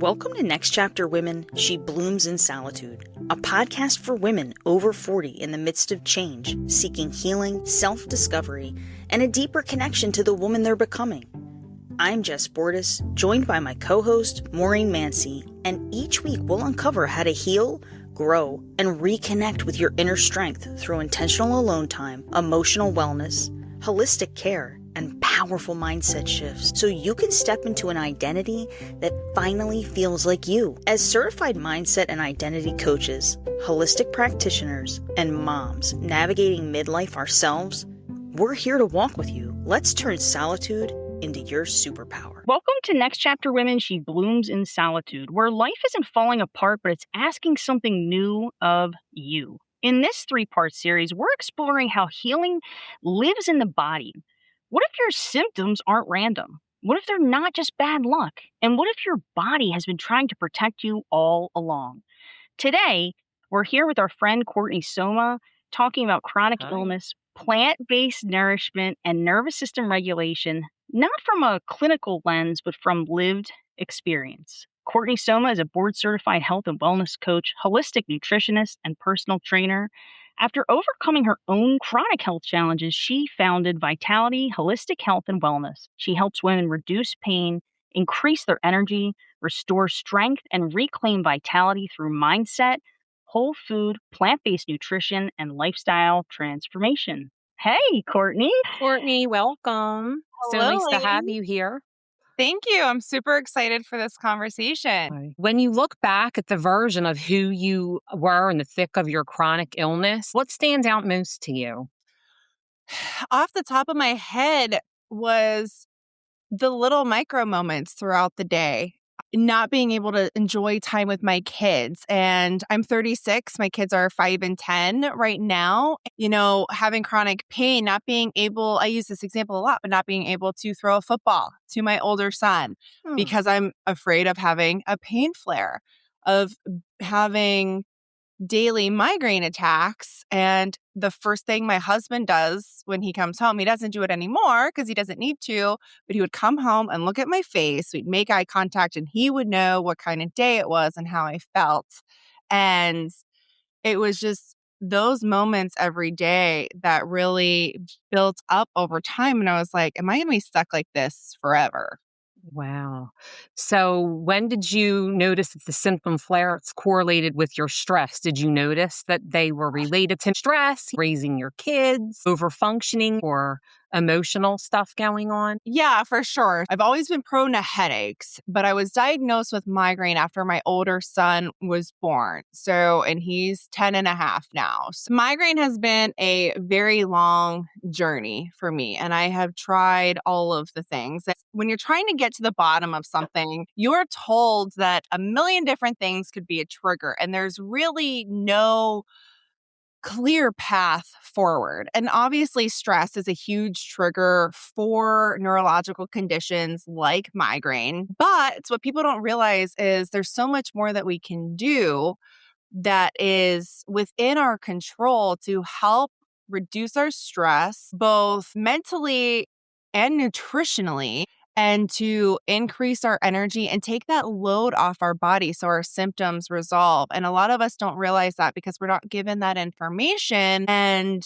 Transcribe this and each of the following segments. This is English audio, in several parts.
Welcome to Next Chapter Women, She Blooms in Solitude, a podcast for women over 40 in the midst of change, seeking healing, self-discovery, and a deeper connection to the woman they're becoming. I'm Jess Bordas, joined by my co-host, Maureen Mancy, and each week we'll uncover how to heal, grow, and reconnect with your inner strength through intentional alone time, emotional wellness, holistic care, and powerful mindset shifts so you can step into an identity that finally feels like you. As certified mindset and identity coaches, holistic practitioners, and moms navigating midlife ourselves, we're here to walk with you. Let's turn solitude into your superpower. Welcome to Next Chapter Women, She Blooms in Solitude, where life isn't falling apart, but it's asking something new of you. In this 3-part series, we're exploring how healing lives in the body. What if your symptoms aren't random? What if they're not just bad luck? And what if your body has been trying to protect you all along? Today, we're here with our friend Courtney Somma talking about chronic illness, plant-based nourishment, and nervous system regulation, not from a clinical lens, but from lived experience. Courtney Somma is a board-certified health and wellness coach, holistic nutritionist, and personal trainer. After overcoming her own chronic health challenges, she founded Vitality Holistic Health and Wellness. She helps women reduce pain, increase their energy, restore strength, and reclaim vitality through mindset, whole food, plant-based nutrition, and lifestyle transformation. Hey, Courtney. Courtney, welcome. Hello, So nice to have ladies. you here. Thank you. I'm super excited for this conversation. When you look back at the version of who you were in the thick of your chronic illness, what stands out most to you? Off the top of my head was the little micro moments throughout the day, not being able to enjoy time with my kids. And I'm 36. My kids are 5 and 10 right now. You know, having chronic pain, not being able, I use this example a lot, but not being able to throw a football to my older son because I'm afraid of having a pain flare, of having daily migraine attacks. And the first thing my husband does when he comes home, he doesn't do it anymore because he doesn't need to, but he would come home and look at my face. We'd make eye contact and he would know what kind of day it was and how I felt. And it was just those moments every day that really built up over time. And I was like, am I going to be stuck like this forever? Wow. So when did you notice that the symptom flares correlated with your stress? Did you notice that they were related to stress, raising your kids, overfunctioning, or emotional stuff going on? Yeah, for sure. I've always been prone to headaches, but I was diagnosed with migraine after my older son was born. And he's 10 and a half now. So migraine has been a very long journey for me, and I have tried all of the things. When you're trying to get to the bottom of something, you're told that a million different things could be a trigger, and there's really no clear path forward. And obviously, stress is a huge trigger for neurological conditions like migraine. But what people don't realize is there's so much more that we can do that is within our control to help reduce our stress, both mentally and nutritionally, and to increase our energy and take that load off our body so our symptoms resolve. And a lot of us don't realize that because we're not given that information, and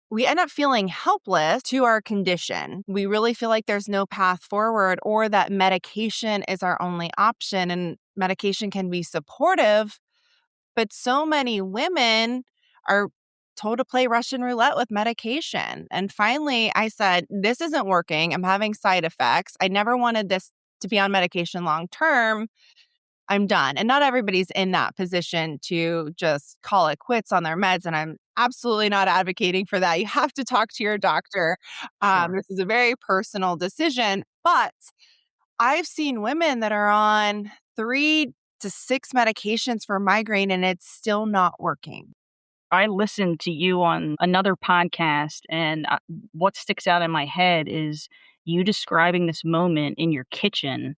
we end up feeling helpless to our condition. We really feel like there's no path forward, or that medication is our only option. And medication can be supportive, but so many women are told to play Russian roulette with medication. And finally, I said, this isn't working. I'm having side effects. I never wanted this to be on medication long term. I'm done. And not everybody's in that position to just call it quits on their meds. And I'm absolutely not advocating for that. You have to talk to your doctor. Sure. This is a very personal decision. But I've seen women that are on 3 to 6 medications for migraine and it's still not working. I listened to you on another podcast, and what sticks out in my head is you describing this moment in your kitchen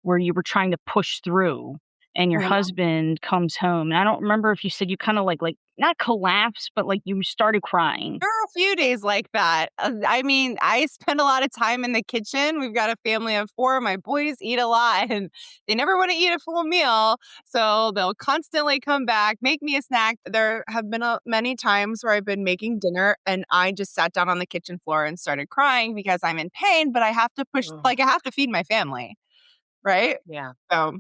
where you were trying to push through, and your Yeah. husband comes home. And I don't remember if you said you kind of like not collapse, but like you started crying? There are a few days like that. I mean, I spend a lot of time in the kitchen. We've got a family of 4. My boys eat a lot and they never want to eat a full meal. So they'll constantly come back, make me a snack. There have been many times where I've been making dinner and I just sat down on the kitchen floor and started crying because I'm in pain, but I have to push, Ugh. like, I have to feed my family. Right. Yeah. So,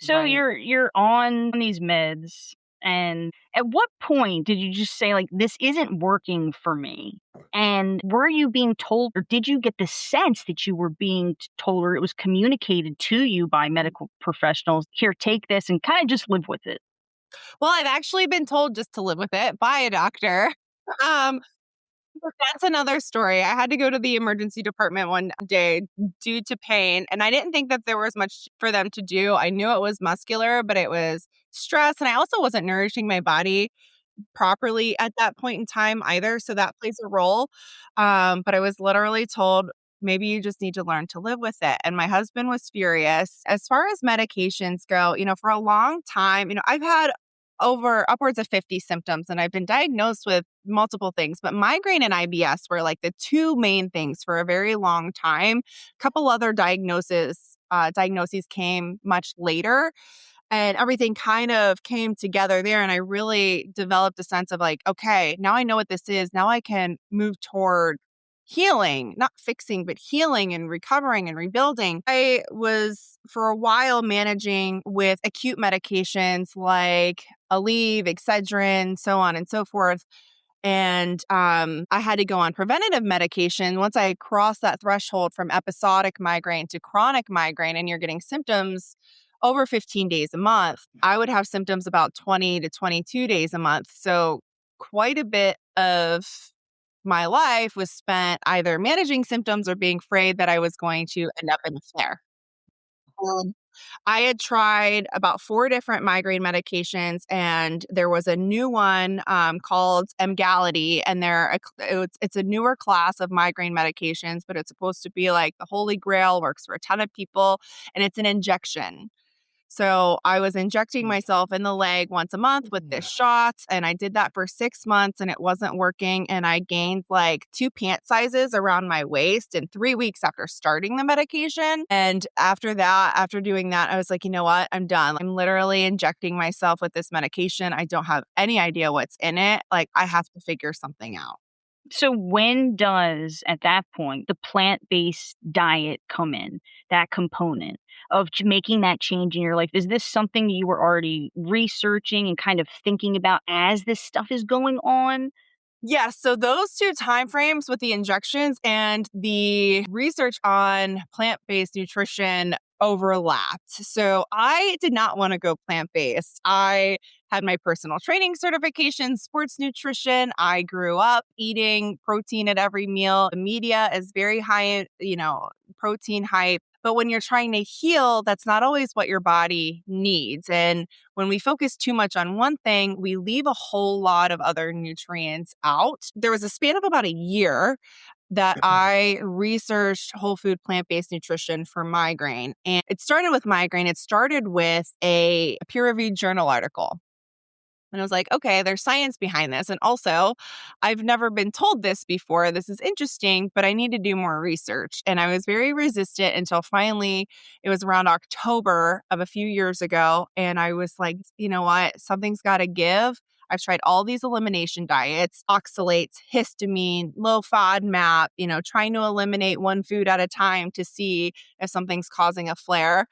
So Right. you're on these meds, and at what point did you just say like this isn't working for me? And were you being told, or did you get the sense that you were being told, or it was communicated to you by medical professionals? Here, take this and kind of just live with it. well, I've actually been told just to live with it by a doctor. Um, But that's another story. I had to go to the emergency department one day due to pain, and I didn't think that there was much for them to do. I knew it was muscular, but it was stress, and I also wasn't nourishing my body properly at that point in time either, so that plays a role. But I was literally told, "Maybe you just need to learn to live with it," and my husband was furious. As far as medications go, for a long time, I've had over upwards of 50 symptoms, and I've been diagnosed with multiple things, but migraine and IBS were like the 2 main things for a very long time. A couple other diagnoses came much later, and everything kind of came together there. And I really developed a sense of like, okay, now I know what this is. Now I can move toward healing, not fixing, but healing and recovering and rebuilding. I was for a while managing with acute medications like Aleve, Excedrin, so on and so forth. And I had to go on preventative medication. Once I crossed that threshold from episodic migraine to chronic migraine, and you're getting symptoms over 15 days a month, I would have symptoms about 20 to 22 days a month. So quite a bit of my life was spent either managing symptoms or being afraid that I was going to end up in a flare. I had tried about 4 different migraine medications, and there was a new one called Emgality, and it's a newer class of migraine medications, but it's supposed to be like the holy grail, works for a ton of people, and it's an injection. So I was injecting myself in the leg once a month with this shot, and I did that for 6 months and it wasn't working. And I gained like 2 pant sizes around my waist in 3 weeks after starting the medication. And after doing that, I was like, you know what? I'm done. I'm literally injecting myself with this medication. I don't have any idea what's in it. Like, I have to figure something out. So when does, at that point, the plant-based diet come in, that component of making that change in your life? Is this something you were already researching and kind of thinking about as this stuff is going on? Yes, so those 2 timeframes with the injections and the research on plant-based nutrition overlapped. So I did not want to go plant-based. I had my personal training certification, sports nutrition. I grew up eating protein at every meal. The media is very high, protein hype. But when you're trying to heal, that's not always what your body needs. And when we focus too much on one thing, we leave a whole lot of other nutrients out. There was a span of about a year that I researched whole food plant-based nutrition for migraine. And it started with migraine. It started with a peer-reviewed journal article. And I was like, okay, there's science behind this. And also, I've never been told this before. This is interesting, but I need to do more research. And I was very resistant until finally it was around October of a few years ago. And I was like, you know what? Something's got to give. I've tried all these elimination diets, oxalates, histamine, low FODMAP, trying to eliminate one food at a time to see if something's causing a flare.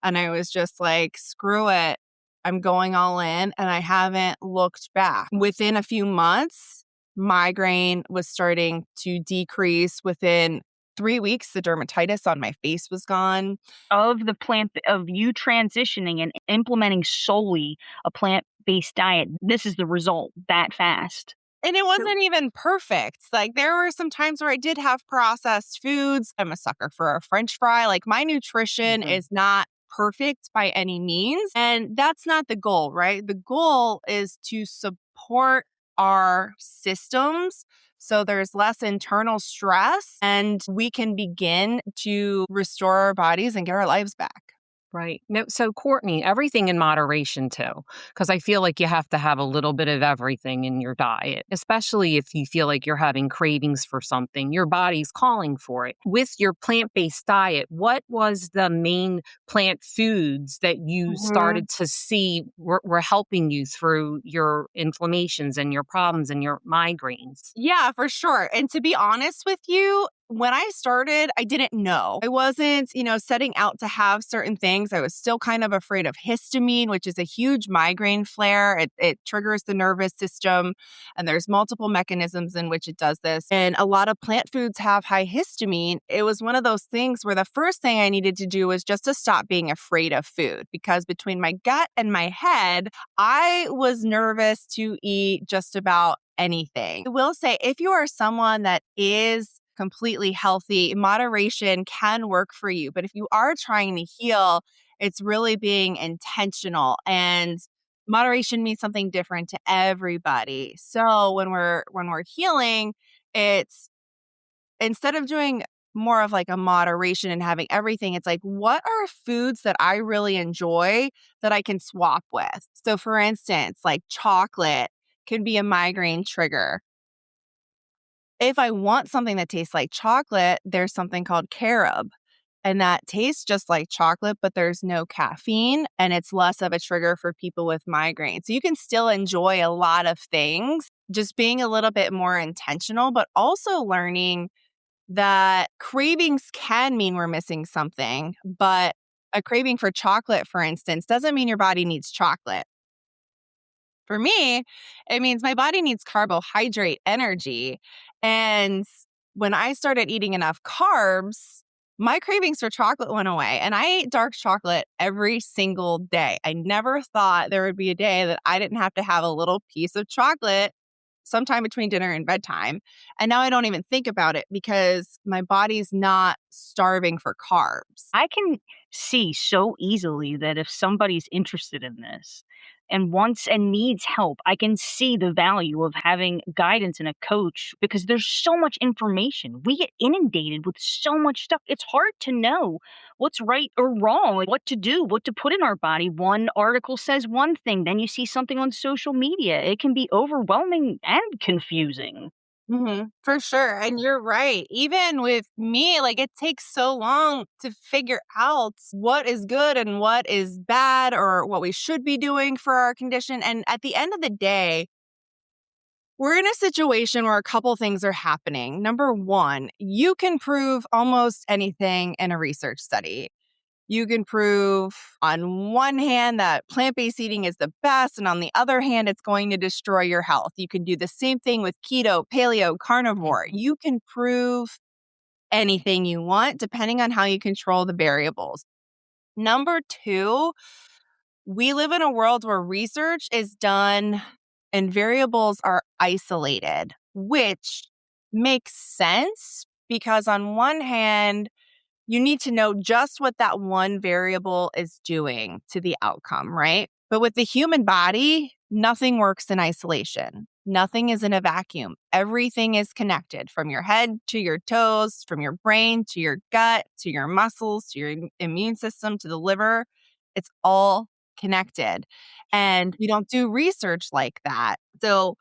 And I was just like, screw it. I'm going all in, and I haven't looked back. Within a few months, migraine was starting to decrease. Within 3 weeks, the dermatitis on my face was gone. Of you transitioning and implementing solely a plant-based diet, this is the result that fast. And it wasn't even perfect. Like, there were some times where I did have processed foods. I'm a sucker for a French fry. Like, my nutrition is not perfect by any means. And that's not the goal, right? The goal is to support our systems so there's less internal stress and we can begin to restore our bodies and get our lives back. Right. No, so Courtney, everything in moderation too, because I feel like you have to have a little bit of everything in your diet, especially if you feel like you're having cravings for something. Your body's calling for it. With your plant-based diet, what was the main plant foods that you Mhm. started to see were helping you through your inflammations and your problems and your migraines? Yeah, for sure. And to be honest with you, when I started, I didn't know. I wasn't, setting out to have certain things. I was still kind of afraid of histamine, which is a huge migraine flare. It triggers the nervous system, and there's multiple mechanisms in which it does this. And a lot of plant foods have high histamine. It was one of those things where the first thing I needed to do was just to stop being afraid of food, because between my gut and my head, I was nervous to eat just about anything. I will say, if you are someone that is completely healthy, moderation can work for you. But if you are trying to heal, it's really being intentional, and moderation means something different to everybody. So when we're healing, it's instead of doing more of like a moderation and having everything, it's like, what are foods that I really enjoy that I can swap with? So, for instance, like chocolate can be a migraine trigger. If I want something that tastes like chocolate, there's something called carob. And that tastes just like chocolate, but there's no caffeine and it's less of a trigger for people with migraines. So you can still enjoy a lot of things, just being a little bit more intentional, but also learning that cravings can mean we're missing something. But a craving for chocolate, for instance, doesn't mean your body needs chocolate. For me, it means my body needs carbohydrate energy. And when I started eating enough carbs, my cravings for chocolate went away. And I ate dark chocolate every single day. I never thought there would be a day that I didn't have to have a little piece of chocolate sometime between dinner and bedtime. And now I don't even think about it because my body's not starving for carbs. I can see so easily that if somebody's interested in this and wants and needs help, I can see the value of having guidance and a coach because there's so much information. We get inundated with so much stuff. It's hard to know what's right or wrong, like what to do, what to put in our body. One article says one thing, then you see something on social media. It can be overwhelming and confusing. For sure. And you're right. Even with me, like it takes so long to figure out what is good and what is bad or what we should be doing for our condition. And at the end of the day, we're in a situation where a couple things are happening. Number one, you can prove almost anything in a research study. You can prove on one hand that plant-based eating is the best, and on the other hand, it's going to destroy your health. You can do the same thing with keto, paleo, carnivore. You can prove anything you want depending on how you control the variables. Number two, we live in a world where research is done and variables are isolated, which makes sense because on one hand, you need to know just what that one variable is doing to the outcome, right? But with the human body, nothing works in isolation. Nothing is in a vacuum. Everything is connected from your head to your toes, from your brain to your gut, to your muscles, to your immune system, to the liver. It's all connected. And we don't do research like that. So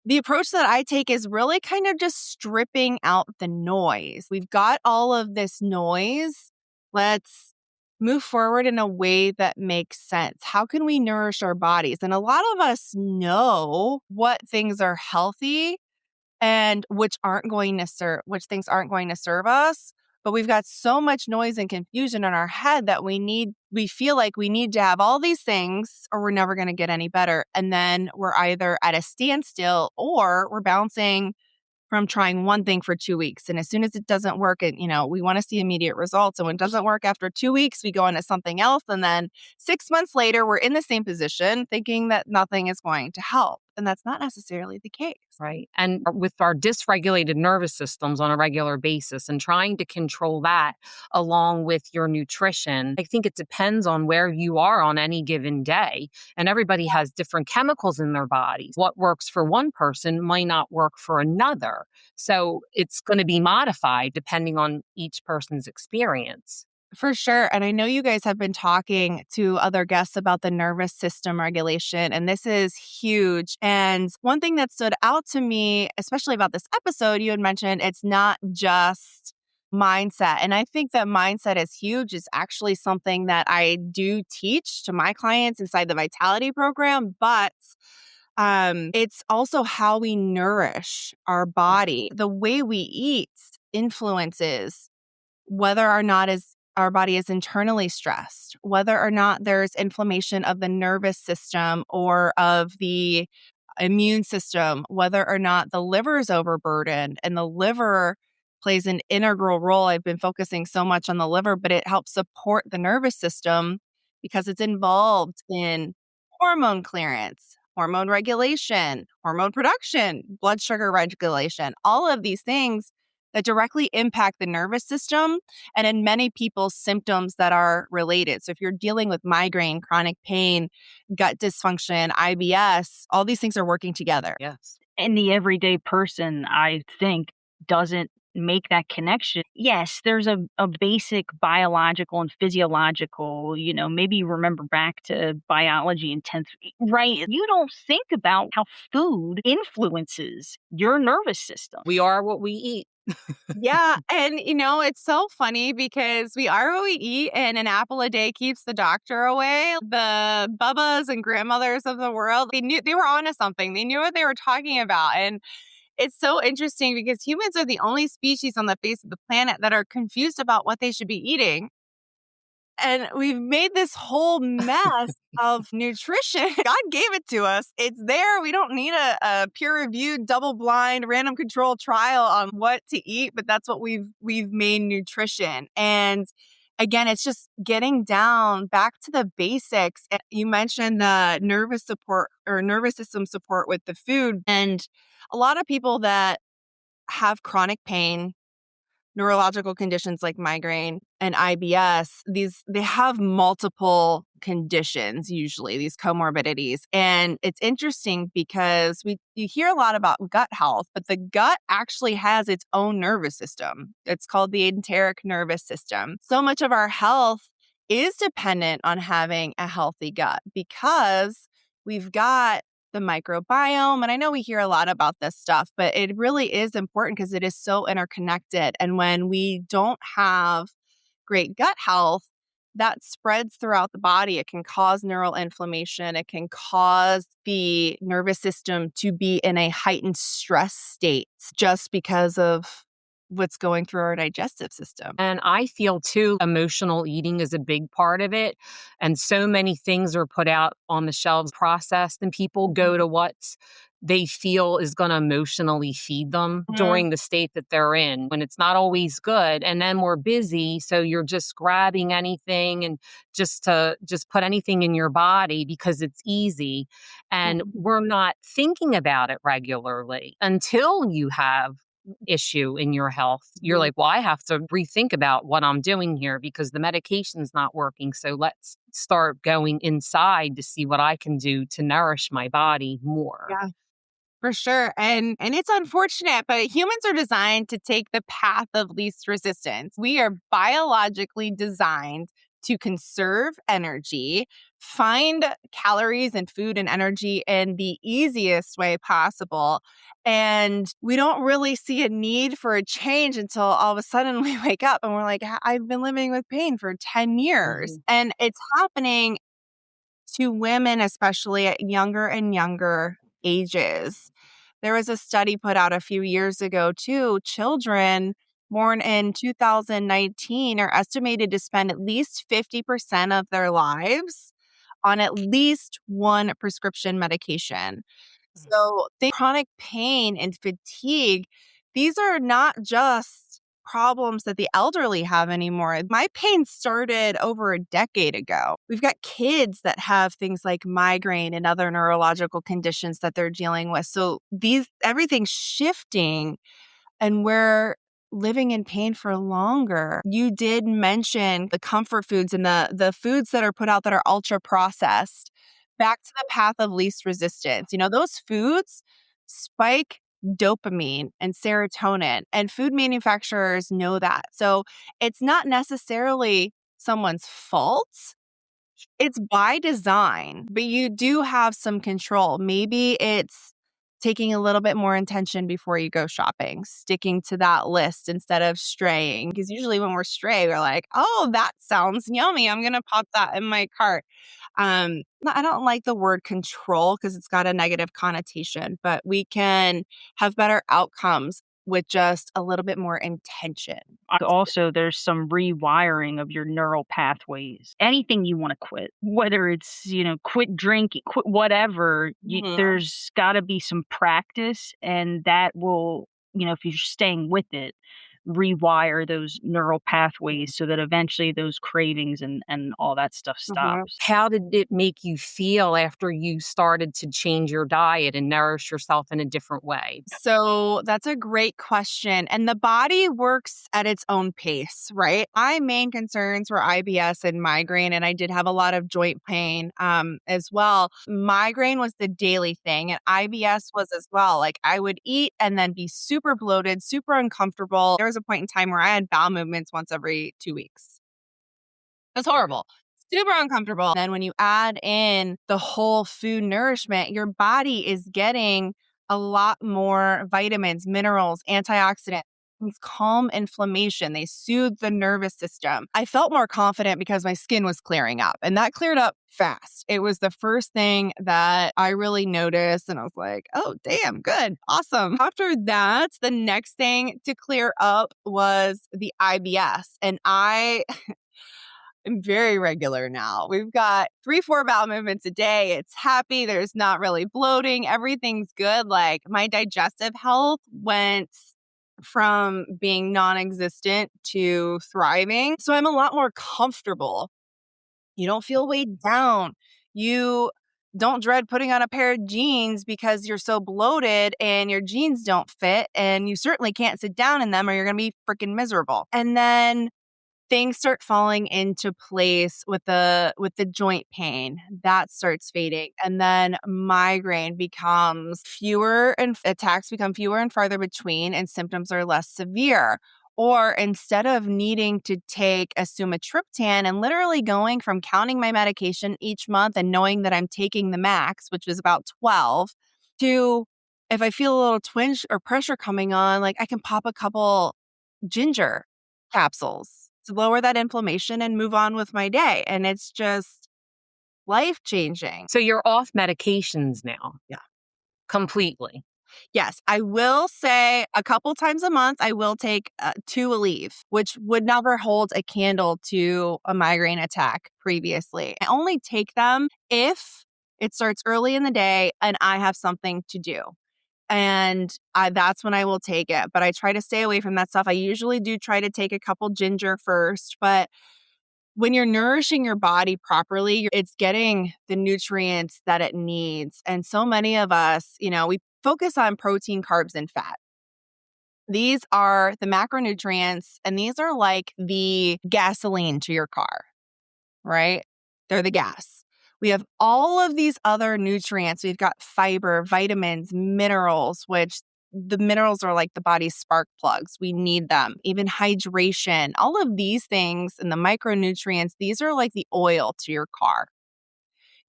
the approach that I take is really kind of just stripping out the noise. We've got all of this noise. Let's move forward in a way that makes sense. How can we nourish our bodies? And a lot of us know what things are healthy and which things aren't going to serve us. But we've got so much noise and confusion in our head that we feel like we need to have all these things or we're never going to get any better. And then we're either at a standstill or we're bouncing from trying one thing for 2 weeks. And as soon as it doesn't work, we want to see immediate results. And when it doesn't work after 2 weeks, we go into something else. And then 6 months later, we're in the same position thinking that nothing is going to help. And that's not necessarily the case. Right. And with our dysregulated nervous systems on a regular basis and trying to control that along with your nutrition, I think it depends on where you are on any given day. And everybody has different chemicals in their bodies. What works for one person might not work for another. So it's going to be modified depending on each person's experience. For sure. And I know you guys have been talking to other guests about the nervous system regulation, and this is huge. And one thing that stood out to me, especially about this episode, you had mentioned it's not just mindset. And I think that mindset is huge. It's actually something that I do teach to my clients inside the Vitality program, but it's also how we nourish our body. The way we eat influences whether or not is our body is internally stressed, whether or not there's inflammation of the nervous system or of the immune system, whether or not the liver is overburdened. And the liver plays an integral role. I've been focusing so much on the liver, but it helps support the nervous system because it's involved in hormone clearance, hormone regulation, hormone production, blood sugar regulation, all of these things that directly impact the nervous system and in many people's symptoms that are related. So if you're dealing with migraine, chronic pain, gut dysfunction, IBS, all these things are working together. Yes. And the everyday person, I think, doesn't make that connection. Yes, there's a basic biological and physiological, maybe you remember back to biology in 10th, right? You don't think about how food influences your nervous system. We are what we eat. Yeah. And, it's so funny because we are what we eat, and an apple a day keeps the doctor away. The Bubbas and grandmothers of the world, they were onto something. They knew what they were talking about. And it's so interesting because humans are the only species on the face of the planet that are confused about what they should be eating. And we've made this whole mess of nutrition. God gave it to us. It's there. We don't need a peer-reviewed, double-blind, random control trial on what to eat, but that's what we've made nutrition. And again, it's just getting down back to the basics. You mentioned the nervous support or nervous system support with the food. And a lot of people that have chronic pain, neurological conditions like migraine and IBS, they have multiple conditions, usually these comorbidities. And it's interesting because you hear a lot about gut health, but the gut actually has its own nervous system. It's called the enteric nervous system. So much of our health is dependent on having a healthy gut because we've got the microbiome. And I know we hear a lot about this stuff, but it really is important because it is so interconnected. And when we don't have great gut health, that spreads throughout the body. It can cause neural inflammation. It can cause the nervous system to be in a heightened stress state just because of what's going through our digestive system. And I feel too, emotional eating is a big part of it. And so many things are put out on the shelves processed, and people go to what they feel is going to emotionally feed them during the state that they're in when it's not always good. And then we're busy. So you're just grabbing anything and just put anything in your body because it's easy. And we're not thinking about it regularly until you have issue in your health. You're like, well, I have to rethink about what I'm doing here because the medication's not working. So let's start going inside to see what I can do to nourish my body more. Yeah. For sure. And it's unfortunate, but humans are designed to take the path of least resistance. We are biologically designed to conserve energy, find calories and food and energy in the easiest way possible. And we don't really see a need for a change until all of a sudden we wake up and we're like, I've been living with pain for 10 years. And it's happening to women, especially at younger and younger ages. There was a study put out a few years ago, too. Children born in 2019 are estimated to spend at least 50% of their lives on at least one prescription medication. So, chronic pain and fatigue, these are not just problems that the elderly have anymore. My pain started over a decade ago. We've got kids that have things like migraine and other neurological conditions that they're dealing with. So everything's shifting and we're living in pain for longer. You did mention the comfort foods and the foods that are put out that are ultra processed. Back to the path of least resistance. Those foods spike dopamine and serotonin, and food manufacturers know that. So it's not necessarily someone's fault. It's by design, but you do have some control. Maybe it's taking a little bit more intention before you go shopping, sticking to that list instead of straying. Because usually when we're stray, we're like, oh, that sounds yummy. I'm going to pop that in my cart. I don't like the word control because it's got a negative connotation, but we can have better outcomes with just a little bit more intention. Also, there's some rewiring of your neural pathways. Anything you want to quit, whether it's, quit drinking, quit whatever, there's got to be some practice, and that will, if you're staying with it, rewire those neural pathways so that eventually those cravings and all that stuff stops. How did it make you feel after you started to change your diet and nourish yourself in a different way? So that's a great question. And the body works at its own pace, right? My main concerns were IBS and migraine, and I did have a lot of joint pain as well. Migraine was the daily thing, and IBS was as well. Like I would eat and then be super bloated, super uncomfortable. There was a point in time where I had bowel movements once every 2 weeks. That's horrible. Super uncomfortable. Then when you add in the whole food nourishment, your body is getting a lot more vitamins, minerals, antioxidants. These calm inflammation. They soothe the nervous system. I felt more confident because my skin was clearing up, and that cleared up fast. It was the first thing that I really noticed, and I was like, oh, damn, good. Awesome. After that, the next thing to clear up was the IBS, and I'm very regular now. We've got 3-4 bowel movements a day. It's happy. There's not really bloating. Everything's good. Like my digestive health went from being non-existent to thriving. So I'm a lot more comfortable. You don't feel weighed down. You don't dread putting on a pair of jeans because you're so bloated and your jeans don't fit, and you certainly can't sit down in them or you're going to be freaking miserable. And then things start falling into place with the joint pain that starts fading, and then migraine becomes fewer and attacks become fewer and farther between, and symptoms are less severe. Or instead of needing to take a sumatriptan and literally going from counting my medication each month and knowing that I'm taking the max, which is about 12, to if I feel a little twinge or pressure coming on, like I can pop a couple ginger capsules to lower that inflammation and move on with my day. And it's just life-changing. So you're off medications now? Yeah. Completely? Yes. I will say a couple times a month, I will take 2 Aleve, which would never hold a candle to a migraine attack previously. I only take them if it starts early in the day and I have something to do. And that's when I will take it. But I try to stay away from that stuff. I usually do try to take a couple ginger first. But when you're nourishing your body properly, it's getting the nutrients that it needs. And so many of us, we focus on protein, carbs, and fat. These are the macronutrients, and these are like the gasoline to your car, right? They're the gas. We have all of these other nutrients. We've got fiber, vitamins, minerals, which the minerals are like the body's spark plugs. We need them. Even hydration, all of these things and the micronutrients, these are like the oil to your car.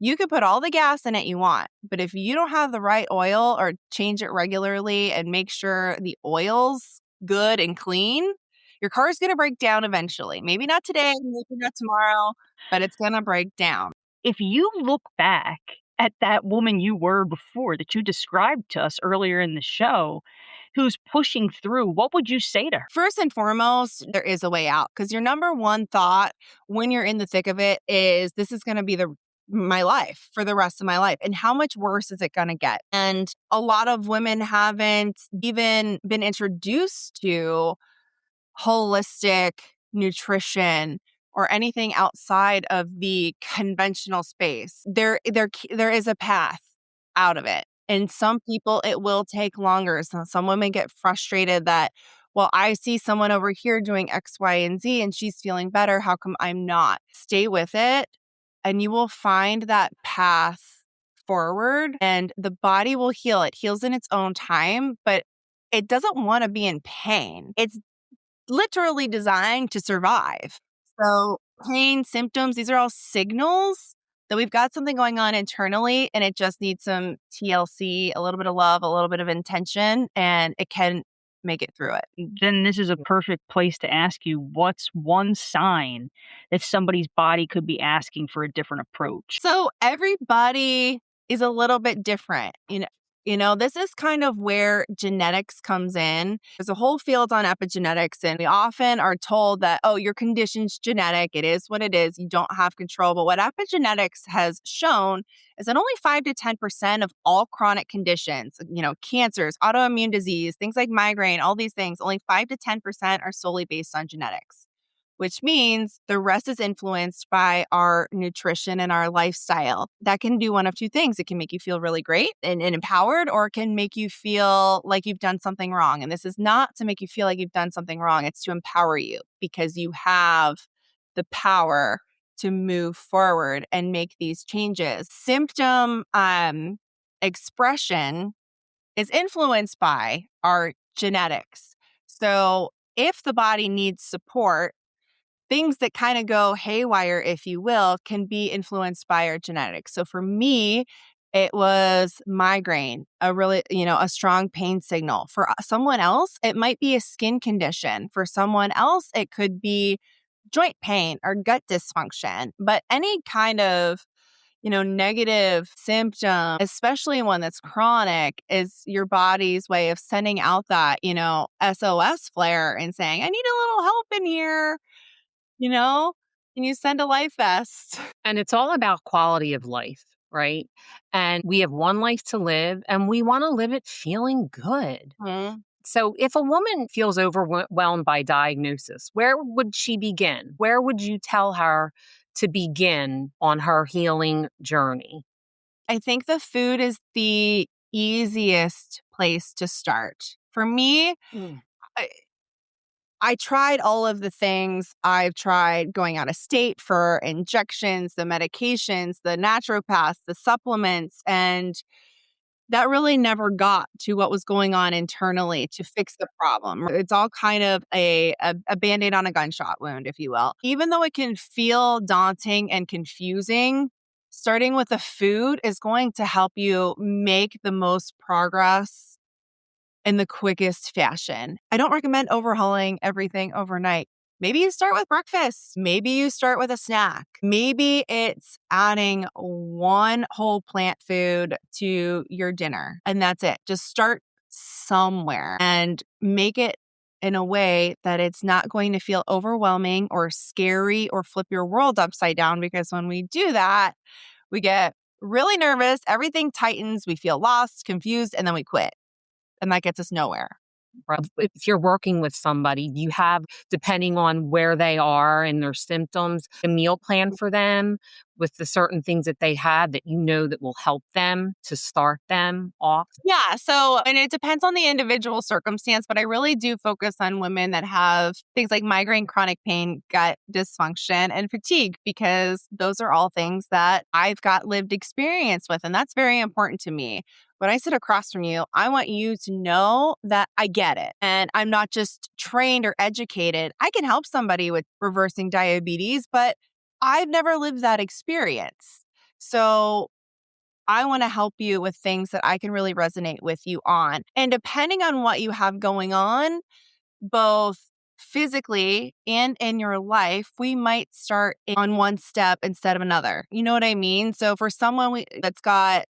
You could put all the gas in it you want, but if you don't have the right oil or change it regularly and make sure the oil's good and clean, your car is going to break down eventually. Maybe not today, maybe not tomorrow, but it's going to break down. If you look back at that woman you were before that you described to us earlier in the show, who's pushing through, what would you say to her? First and foremost, there is a way out, because your number one thought when you're in the thick of it is, this is going to be my life for the rest of my life. And how much worse is it going to get? And a lot of women haven't even been introduced to holistic nutrition or anything outside of the conventional space. There is a path out of it. And some people, it will take longer. So some women get frustrated that, well, I see someone over here doing X, Y, and Z, and she's feeling better. How come I'm not? Stay with it, and you will find that path forward, and the body will heal. It heals in its own time, but it doesn't want to be in pain. It's literally designed to survive. So pain, symptoms, these are all signals that we've got something going on internally, and it just needs some TLC, a little bit of love, a little bit of intention, and it can make it through it. Then this is a perfect place to ask you, what's one sign that somebody's body could be asking for a different approach? So everybody is a little bit different. This is kind of where genetics comes in. There's a whole field on epigenetics, and we often are told that, oh, your condition's genetic. It is what it is. You don't have control. But what epigenetics has shown is that only 5 to 10% of all chronic conditions, cancers, autoimmune disease, things like migraine, all these things, only 5 to 10% are solely based on genetics, which means the rest is influenced by our nutrition and our lifestyle. That can do one of two things. It can make you feel really great and empowered, or it can make you feel like you've done something wrong. And this is not to make you feel like you've done something wrong. It's to empower you because you have the power to move forward and make these changes. Symptom expression is influenced by our genetics. So if the body needs support, things that kind of go haywire, if you will, can be influenced by our genetics. So for me, it was migraine, a strong pain signal. For someone else, it might be a skin condition. For someone else, it could be joint pain or gut dysfunction. But any kind of negative symptom, especially one that's chronic, is your body's way of sending out that, SOS flare and saying, I need a little help in here. Can you send a life vest? And it's all about quality of life, right? And we have one life to live and we want to live it feeling good. Mhm. So if a woman feels overwhelmed by diagnosis, where would she begin? Where would you tell her to begin on her healing journey? I think the food is the easiest place to start. For me, I tried all of the things. I've tried going out of state for injections, the medications, the naturopaths, the supplements, and that really never got to what was going on internally to fix the problem. It's all kind of a Band-Aid on a gunshot wound, if you will. Even though it can feel daunting and confusing, starting with the food is going to help you make the most progress in the quickest fashion. I don't recommend overhauling everything overnight. Maybe you start with breakfast. Maybe you start with a snack. Maybe it's adding one whole plant food to your dinner, and that's it. Just start somewhere and make it in a way that it's not going to feel overwhelming or scary or flip your world upside down, because when we do that, we get really nervous, everything tightens, we feel lost, confused, and then we quit. And that gets us nowhere. If you're working with somebody, you have, depending on where they are and their symptoms, a meal plan for them with the certain things that they have that that will help them to start them off. Yeah. And it depends on the individual circumstance, but I really do focus on women that have things like migraine, chronic pain, gut dysfunction, and fatigue, because those are all things that I've got lived experience with. And that's very important to me. When I sit across from you, I want you to know that I get it. And I'm not just trained or educated. I can help somebody with reversing diabetes, but I've never lived that experience. So I want to help you with things that I can really resonate with you on. And depending on what you have going on, both physically and in your life, we might start on one step instead of another. You know what I mean? So for someone that's got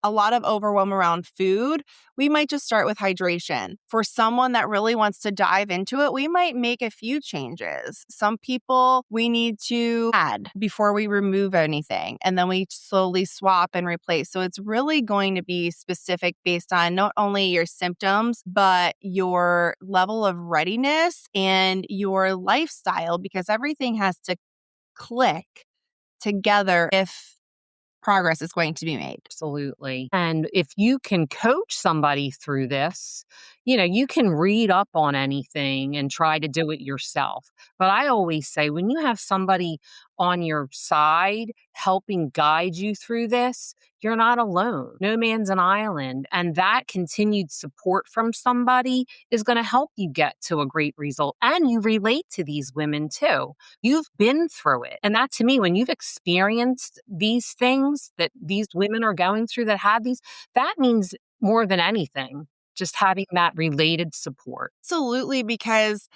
a lot of overwhelm around food, we might just start with hydration. For someone that really wants to dive into it, we might make a few changes. Some people we need to add before we remove anything, and then we slowly swap and replace. So it's really going to be specific based on not only your symptoms, but your level of readiness and your lifestyle, because everything has to click together if progress is going to be made. Absolutely. And if you can coach somebody through this, you can read up on anything and try to do it yourself. But I always say when you have somebody on your side, helping guide you through this, you're not alone. No man's an island. And that continued support from somebody is going to help you get to a great result. And you relate to these women too. You've been through it. And that to me, when you've experienced these things that these women are going through that have these, that means more than anything, just having that related support. Absolutely, because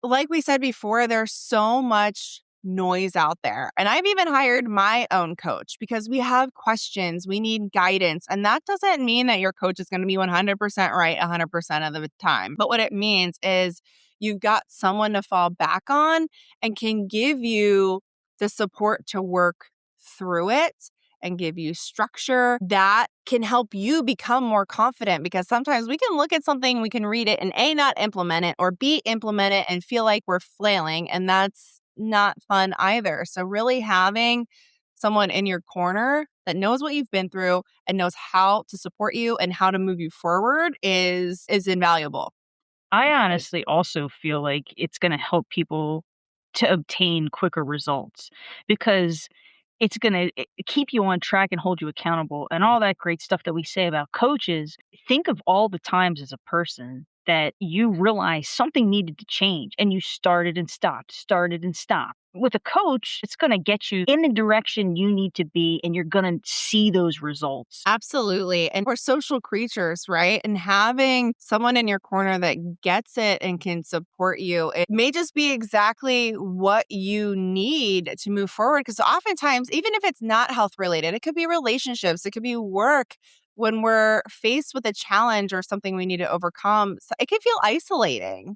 like we said before, there's so much noise out there. And I've even hired my own coach because we have questions, we need guidance. And that doesn't mean that your coach is going to be 100% right 100% of the time. But what it means is you've got someone to fall back on and can give you the support to work through it and give you structure that can help you become more confident, because sometimes we can look at something, we can read it and A, not implement it, or B, implement it and feel like we're flailing. And that's not fun either. So really having someone in your corner that knows what you've been through and knows how to support you and how to move you forward is invaluable. I honestly also feel like it's going to help people to obtain quicker results because it's going to keep you on track and hold you accountable and all that great stuff that we say about coaches. Think of all the times as a person that you realized something needed to change and you started and stopped, started and stopped. With a coach, it's going to get you in the direction you need to be and you're going to see those results. Absolutely. And we're social creatures, right? And having someone in your corner that gets it and can support you, it may just be exactly what you need to move forward. Because oftentimes, even if it's not health related, it could be relationships, it could be work. When we're faced with a challenge or something we need to overcome, so it can feel isolating.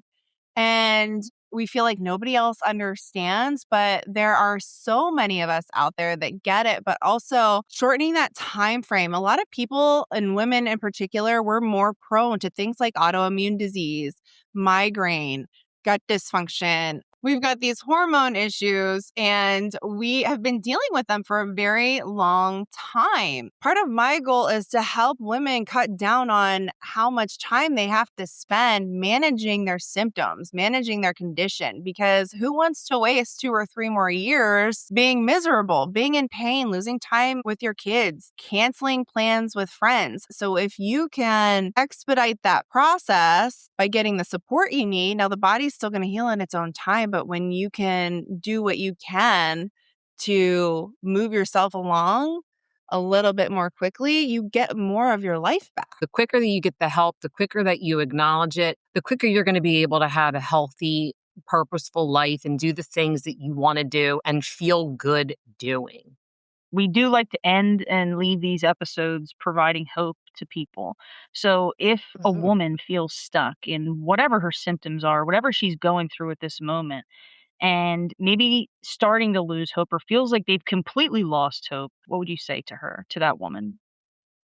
And we feel like nobody else understands, but there are so many of us out there that get it, but also shortening that time frame. A lot of people, and women in particular, we're more prone to things like autoimmune disease, migraine, gut dysfunction. We've got these hormone issues and we have been dealing with them for a very long time. Part of my goal is to help women cut down on how much time they have to spend managing their symptoms, managing their condition, because who wants to waste 2 or 3 more years being miserable, being in pain, losing time with your kids, canceling plans with friends? So if you can expedite that process by getting the support you need, now the body's still going to heal in its own time, but when you can do what you can to move yourself along a little bit more quickly, you get more of your life back. The quicker that you get the help, the quicker that you acknowledge it, the quicker you're going to be able to have a healthy, purposeful life and do the things that you want to do and feel good doing. We do like to end and leave these episodes providing hope to people. So if a woman feels stuck in whatever her symptoms are, whatever she's going through at this moment, and maybe starting to lose hope or feels like they've completely lost hope, what would you say to her, to that woman?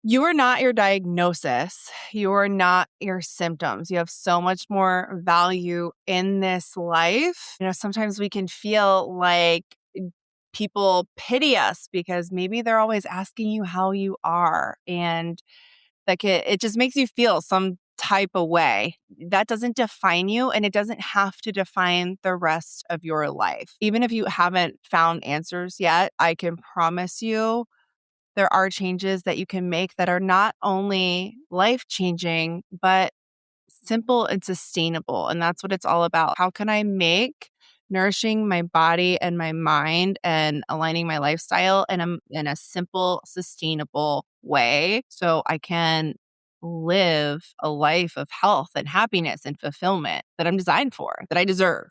You are not your diagnosis. You are not your symptoms. You have so much more value in this life. Sometimes we can feel like people pity us because maybe they're always asking you how you are. And like it just makes you feel some type of way. That doesn't define you and it doesn't have to define the rest of your life. Even if you haven't found answers yet, I can promise you there are changes that you can make that are not only life-changing, but simple and sustainable. And that's what it's all about. How can I make nourishing my body and my mind and aligning my lifestyle in a simple, sustainable way so I can live a life of health and happiness and fulfillment that I'm designed for, that I deserve?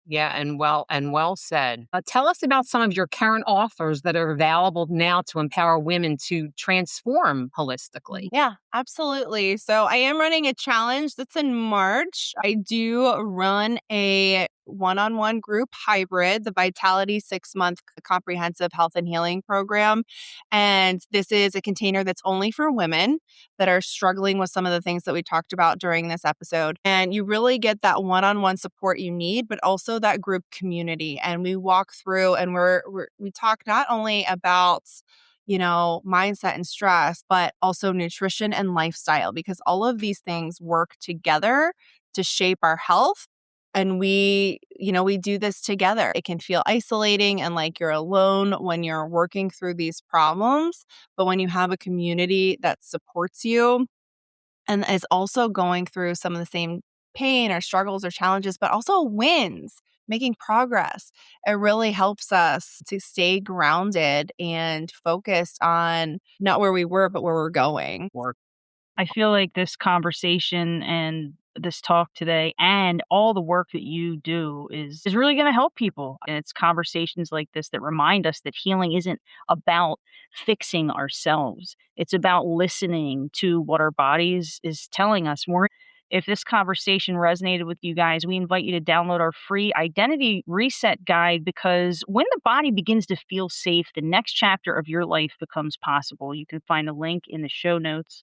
Yeah, and well said. Tell us about some of your current offers that are available now to empower women to transform holistically. Yeah, absolutely. So I am running a challenge that's in March. I do run a one-on-one group hybrid, the Vitality 6-month comprehensive health and healing program. And this is a container that's only for women that are struggling with some of the things that we talked about during this episode. And you really get that one-on-one support you need, but also that group community. And we walk through and we talk not only about mindset and stress, but also nutrition and lifestyle, because all of these things work together to shape our health And we do this together. It can feel isolating and like you're alone when you're working through these problems. But when you have a community that supports you and is also going through some of the same pain or struggles or challenges, but also wins, making progress, it really helps us to stay grounded and focused on not where we were, but where we're going. I feel like this conversation and this talk today and all the work that you do is really going to help people. And it's conversations like this that remind us that healing isn't about fixing ourselves. It's about listening to what our bodies is telling us. If this conversation resonated with you guys, we invite you to download our free identity reset guide, because when the body begins to feel safe, the next chapter of your life becomes possible. You can find a link in the show notes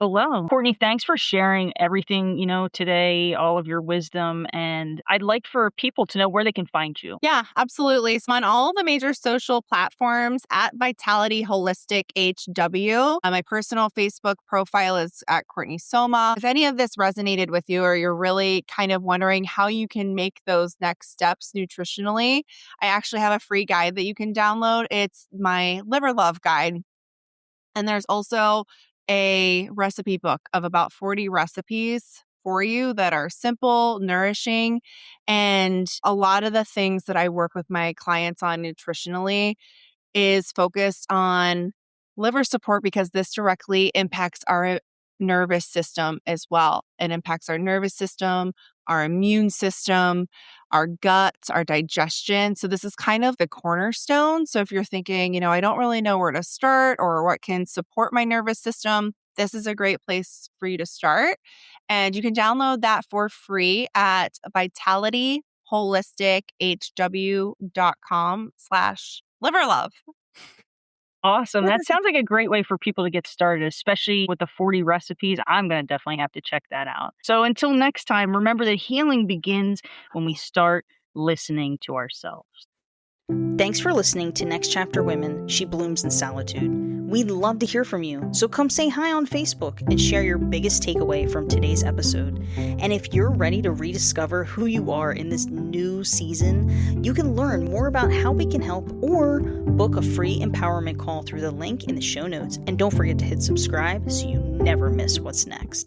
below. Courtney, thanks for sharing everything, today, all of your wisdom. And I'd like for people to know where they can find you. Yeah, absolutely. So I'm on all the major social platforms at Vitality Holistic HW. My personal Facebook profile is at Courtney Somma. If any of this resonated with you, or you're really kind of wondering how you can make those next steps nutritionally, I actually have a free guide that you can download. It's my Liver Love Guide. And there's also a recipe book of about 40 recipes for you that are simple, nourishing, and a lot of the things that I work with my clients on nutritionally is focused on liver support, because this directly impacts our nervous system as well. It impacts our nervous system, our immune system, our guts, our digestion. So this is kind of the cornerstone. So if you're thinking, I don't really know where to start or what can support my nervous system, this is a great place for you to start. And you can download that for free at vitalityholistichw.com/liverlove. Awesome. That sounds like a great way for people to get started, especially with the 40 recipes. I'm going to definitely have to check that out. So until next time, remember that healing begins when we start listening to ourselves. Thanks for listening to Next Chapter Women, She Blooms in Solitude. We'd love to hear from you, so come say hi on Facebook and share your biggest takeaway from today's episode. And if you're ready to rediscover who you are in this new season, you can learn more about how we can help or book a free empowerment call through the link in the show notes. And don't forget to hit subscribe so you never miss what's next.